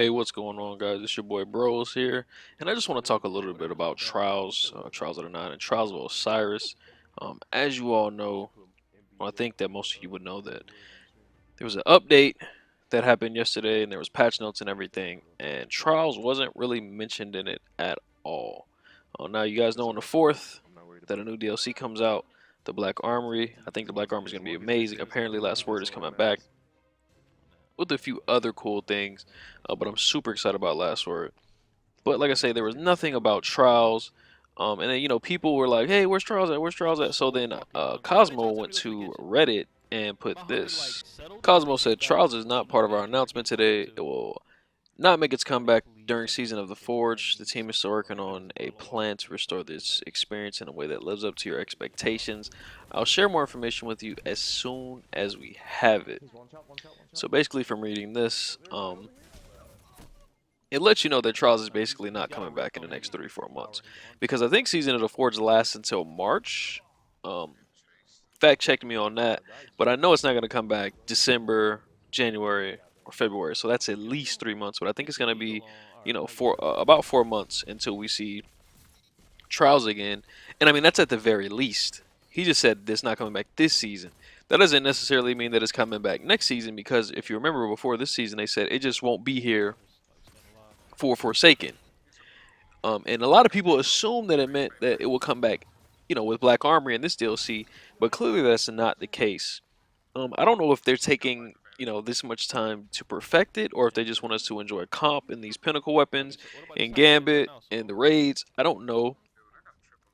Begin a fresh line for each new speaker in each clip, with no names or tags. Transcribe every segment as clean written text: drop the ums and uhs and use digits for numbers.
Hey, what's going on, guys? It's your boy Bros here, and I just want to talk a little bit about Trials, Trials of the Nine, and Trials of Osiris. As you all know, well, I think that most of you would know that there was an update that happened yesterday, and there was patch notes and everything, and Trials wasn't really mentioned in it at all. Now you guys know on the 4th that a new DLC comes out, the Black Armory. I think the Black Armory is going to be amazing. Apparently, Last Word is coming back with a few other cool things, but I'm super excited about Last Word. But like I say, there was nothing about Trials. And then people were like, "Hey, where's Trials at? Where's Trials at?" So then Cosmo went to Reddit and put this. Cosmo said, "Trials is not part of our announcement today. It will not make its comeback during Season of the Forge. The team is still working on a plan to restore this experience in a way that lives up to your expectations. I'll share more information with you as soon as we have it." So basically, from reading this, it lets you know that Trials is basically not coming back in the next 3 4 months, because I think Season of the Forge lasts until March. Um, Fact check me on that, but I know it's not going to come back December, January, or February. So that's at least 3 months. But I think it's going to be, about 4 months until we see Trials again. And I mean that's at the very least. He just said it's not coming back this season. That doesn't necessarily mean that it's coming back next season, because if you remember before this season, they said it just won't be here for Forsaken. And a lot of people assume that it meant that it will come back, with Black Armory in this DLC, but clearly that's not the case. I don't know if they're taking, this much time to perfect it, or if they just want us to enjoy comp in these pinnacle weapons and Gambit and the raids. I don't know.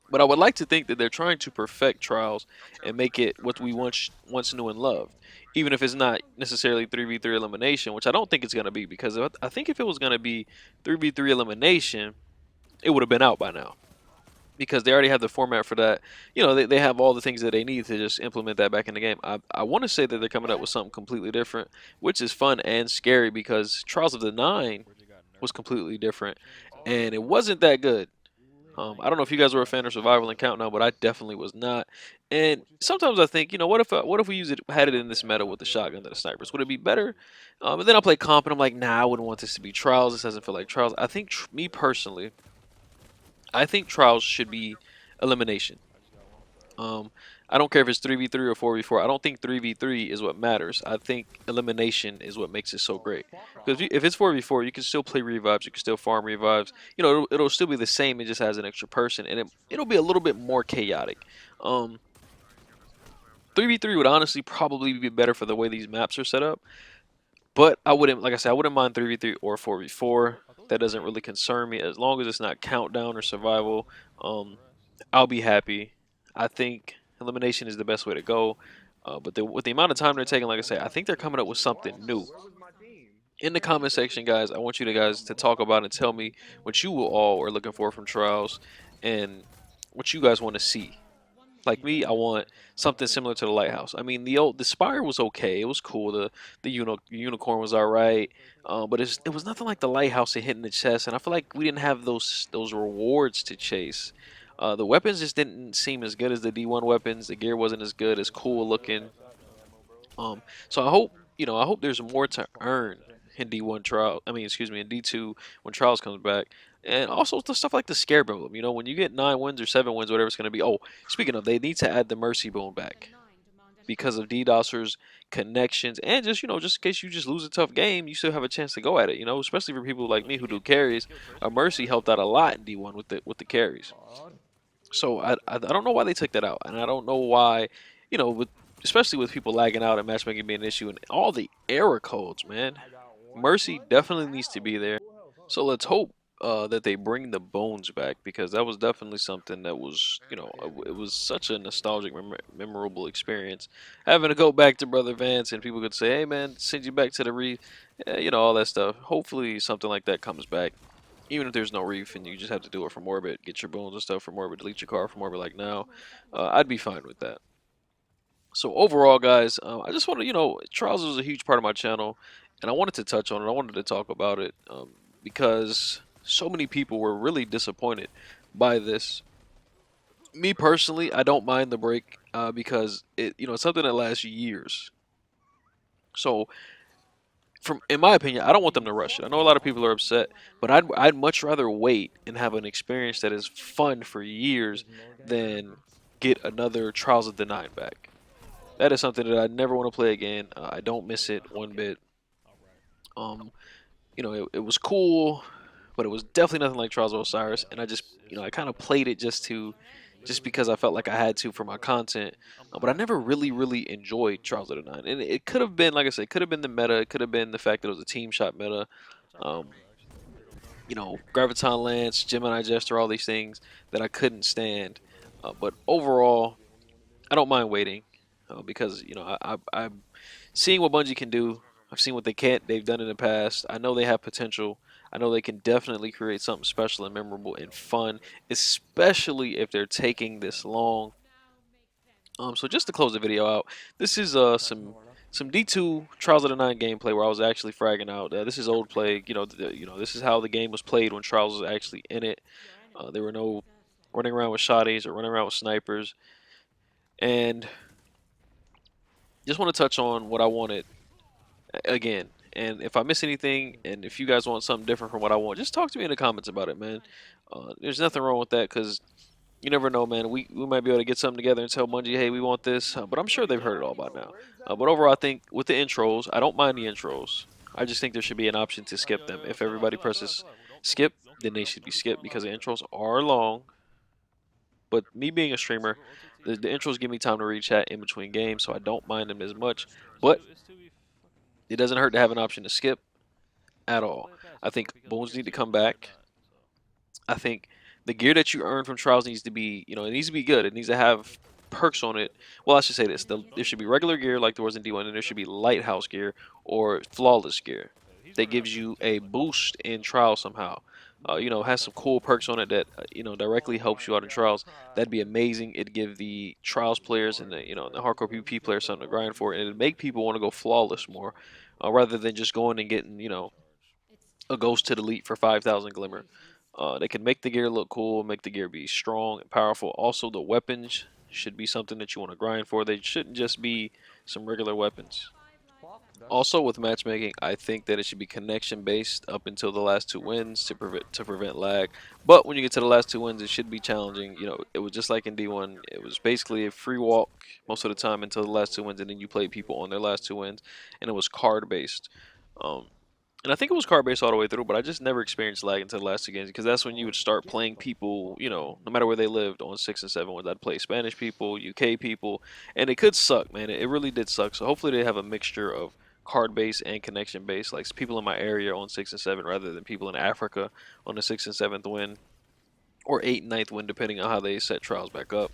But I would like to think that they're trying to perfect Trials and make it what we once knew and loved. Even if it's not necessarily 3v3 elimination, which I don't think it's going to be, because I think if it was going to be 3v3 elimination, it would have been out by now, because they already have the format for that. They have all the things that they need to just implement that back in the game. I want to say that they're coming up with something completely different, which is fun and scary, because Trials of the Nine was completely different, and it wasn't that good. I don't know if you guys were a fan of Survival and Countdown, but I definitely was not. And sometimes I think, what if we had it in this meta with the shotgun and the snipers? Would it be better? And then I play comp, and I'm like, nah, I wouldn't want this to be Trials. This doesn't feel like Trials. I think, me personally, I think Trials should be elimination. Um, I don't care if it's 3v3 or 4v4. I don't think 3v3 is what matters. I think elimination is what makes it so great. Because if it's 4v4, you can still play revives. You can still farm revives. It'll still be the same. It just has an extra person, and it'll be a little bit more chaotic. Um, 3v3 would honestly probably be better for the way these maps are set up. But I wouldn't, like I said, I wouldn't mind 3v3 or 4v4. That doesn't really concern me, as long as it's not countdown or survival. I'll be happy. I think elimination is the best way to go. But with the amount of time they're taking, like I say, I think they're coming up with something new. In the comment section, guys, I want you guys to talk about and tell me what you all are looking for from Trials, and what you guys want to see. Like me, I want something similar to the Lighthouse. I mean, the Spire was okay. It was cool. The Unicorn was all right. But it was nothing like the Lighthouse. It hit in the chest, and I feel like we didn't have those rewards to chase. The weapons just didn't seem as good as the D1 weapons. The gear wasn't as good, as cool looking. So I hope there's more to earn in D1 trial. I mean, excuse me, in D2 when Trials comes back. And also the stuff like the Scarab Emblem. When you get 9 wins or 7 wins, whatever it's going to be. Oh, speaking of, they need to add the Mercy Bone back, because of DDoSers, connections, and just in case you just lose a tough game, you still have a chance to go at it. Especially for people like me who do carries. A Mercy helped out a lot in D1 with the carries. So I don't know why they took that out, and I don't know why, especially with people lagging out and matchmaking being an issue and all the error codes, man. Mercy definitely needs to be there. So let's hope that they bring the bones back, because that was definitely something that was, it was such a nostalgic, memorable experience. Having to go back to Brother Vance, and people could say, "Hey, man, send you back to the reef," all that stuff. Hopefully, something like that comes back. Even if there's no reef and you just have to do it from orbit, get your bones and stuff from orbit, delete your car from orbit like now, I'd be fine with that. So overall, guys, I just want to, Trials is a huge part of my channel, and I wanted to touch on it. I wanted to talk about it, because so many people were really disappointed by this. Me personally, I don't mind the break, because it's something that lasts years. So from in my opinion, I don't want them to rush it. I know a lot of people are upset, but I'd much rather wait and have an experience that is fun for years than get another Trials of the Nine back. That is something that I never want to play again. I don't miss it one bit. Um, it was cool, but it was definitely nothing like Trials of Osiris. And I just, I kind of played it just because I felt like I had to for my content. But I never really, really enjoyed Trials of the Nine. And it could have been, like I said, it could have been the meta. It could have been the fact that it was a team shot meta. Um, Graviton Lance, Gemini Jester, all these things that I couldn't stand. But overall, I don't mind waiting because I'm seeing what Bungie can do. I've seen what they can't. They've done in the past. I know they have potential. I know they can definitely create something special and memorable and fun, especially if they're taking this long. So just to close the video out, this is some D2 Trials of the Nine gameplay where I was actually fragging out. This is old play. This is how the game was played when Trials was actually in it. There were no running around with shotties or running around with snipers. And just want to touch on what I wanted again. And if I miss anything, and if you guys want something different from what I want, just talk to me in the comments about it, man. There's nothing wrong with that because you never know, man. We might be able to get something together and tell Bungie, hey, we want this. But I'm sure they've heard it all by now. But overall, I think with the intros, I don't mind the intros. I just think there should be an option to skip them. If everybody presses skip, then they should be skipped because the intros are long. But me being a streamer, the intros give me time to read chat in between games, so I don't mind them as much. But it doesn't hurt to have an option to skip at all. I think bones need to come back. I think the gear that you earn from trials needs to be, it needs to be good. It needs to have perks on it. Well, I should say this. There should be regular gear like there was in D1, and there should be lighthouse gear or flawless gear that gives you a boost in trials somehow. Has some cool perks on it that, directly helps you out in trials. That'd be amazing. It'd give the trials players and the hardcore PvP players something to grind for, and it'd make people want to go flawless more, rather than just going and getting, a ghost to delete for 5,000 glimmer. They can make the gear look cool, make the gear be strong and powerful. Also, the weapons should be something that you want to grind for. They shouldn't just be some regular weapons. Also, with matchmaking, I think that it should be connection based up until the last 2 wins to prevent lag. But when you get to the last 2 wins, it should be challenging. It was just like in D1. It was basically a free walk most of the time until the last 2 wins, and then you played people on their last 2 wins, and it was card based. And I think it was card based all the way through, but I just never experienced lag until the last 2 games because that's when you would start playing people, no matter where they lived on 6 and 7 wins. I'd play Spanish people, UK people, and it could suck, man. It really did suck. So hopefully they have a mixture of card based and connection based, like people in my area on 6 and 7 rather than people in Africa on the 6th and 7th win or 8th and 9th win, depending on how they set trials back up.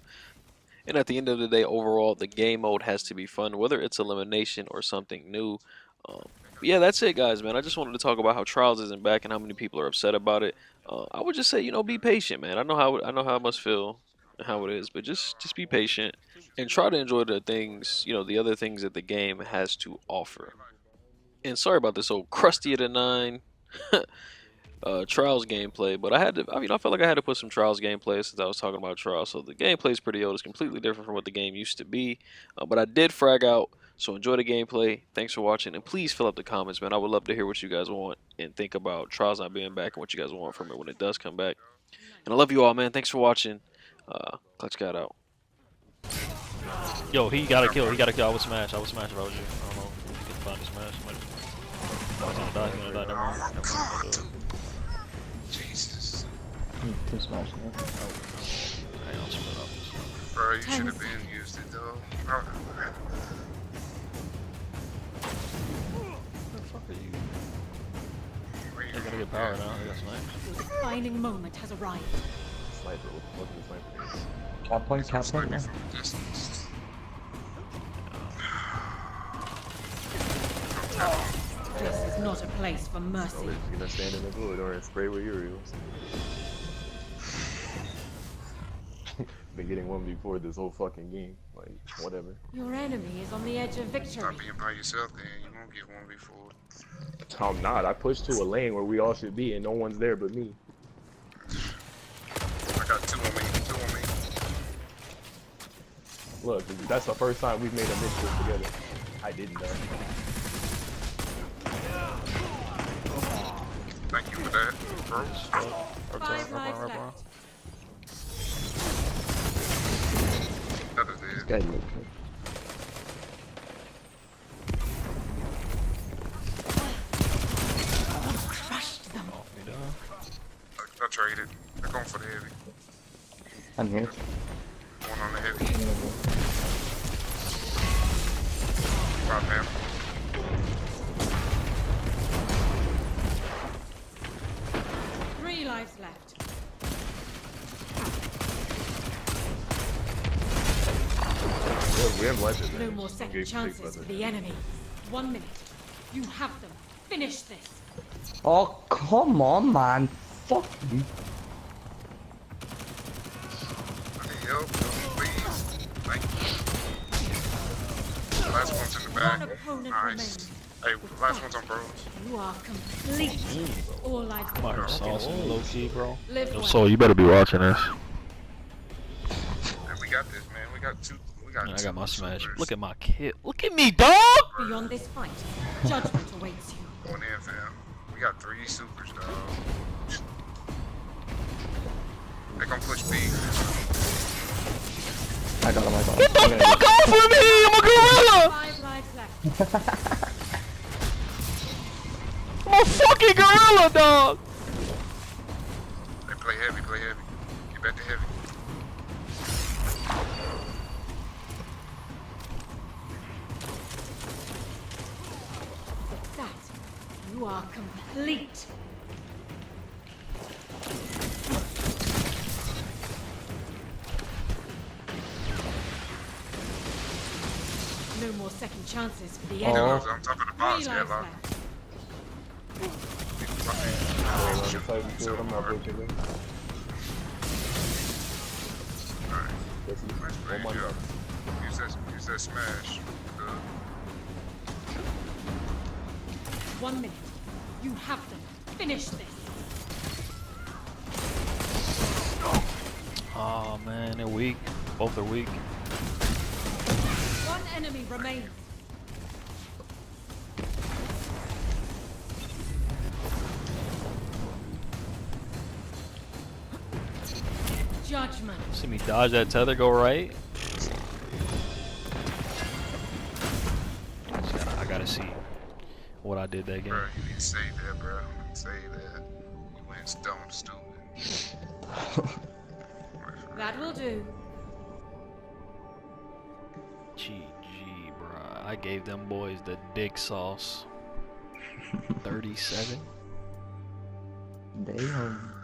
And at the end of the day, overall, the game mode has to be fun, whether it's elimination or something new. Yeah, that's it, guys, man. I just wanted to talk about how Trials isn't back and how many people are upset about it. I would just say, be patient, man. I know how I must feel and how it is, but just be patient and try to enjoy the things, the other things that the game has to offer. And sorry about this old crusty of the 9 Trials gameplay, but I felt like I had to put some Trials gameplay since I was talking about Trials. So the gameplay is pretty old. It's completely different from what the game used to be, but I did frag out. So enjoy the gameplay. Thanks for watching, and please fill up the comments, man. I would love to hear what you guys want and think about Trials not being back and what you guys want from it when it does come back. And I love you all, man. Thanks for watching. Clutch got out.
Yo, he got a kill. I would smash if I was you. I don't know if you can find the smash. He's gonna die. Never mind.
Jesus.
Two smash now.
Bro, you should have been used it though.
They gotta get power now. They got sniped.
The defining moment has arrived.
Sniper, what the sniper is. Cap point now.
This is not a place for mercy.
So he's gonna stand in the wood or spray with Uriels. Been getting one before this whole fucking game. Like, whatever.
Your enemy is on the edge of victory.
Stop being by yourself then. You won't get one before.
I'm not. I pushed to a lane where we all should be and no one's there but me.
I got 2 on me.
Look, that's the first time we've made a mixture together. I didn't though.
bro.
Just fuck.
Five lives
Bro.
left.
That is
This
it.
guy look good.
Crushed them.
Off me, dog.
I traded. They're going for the heavy.
I'm here.
One on the heavy. Five man.
Three lives left.
We have weapons.
No more second chances for the enemy. 1 minute. You have them. Finish this.
Oh, come on, man. Fuck you.
I need help, please. Thank you. Last one's in the back.
One opponent
Nice.
remains.
Hey, last one's on bros.
You are complete. All lives
I'm out here
left.
saucing low key, bro.
Live
Yo,
well.
Soul, you better be watching this.
And we got this, man. We got two. We got
Man, I
two
got my smash.
supers.
Look at my kid. Look at me, dog!
Beyond this fight, judgment awaits you.
Going in, fam. We got 3 supers, dog. They gonna push B.
I got him, I got him.
Get the fuck off of me! I'm a gorilla!
5 lives left.
I'm a fucking gorilla, dog!
They play heavy, play heavy. Get back to heavy.
That. You are complete. No more second chances for the enemy.
Those on top of the box,
3
yeah,
lives
lock.
left.
On the side of the field, I'm not breaking it.
Alright.
That's easy.
Nice play,
One more
yeah.
left.
Use that smash. Good.
1 minute. You have them. Finish this.
Oh man, they're weak. Both are weak.
1 enemy remains. Judgment.
See me dodge that tether, go right. I gotta see what I did that game.
Bro, you need to save that, bro. Save that. You went stone stupid.
That will do.
GG, bruh. I gave them boys the dick sauce. 37.
Damn.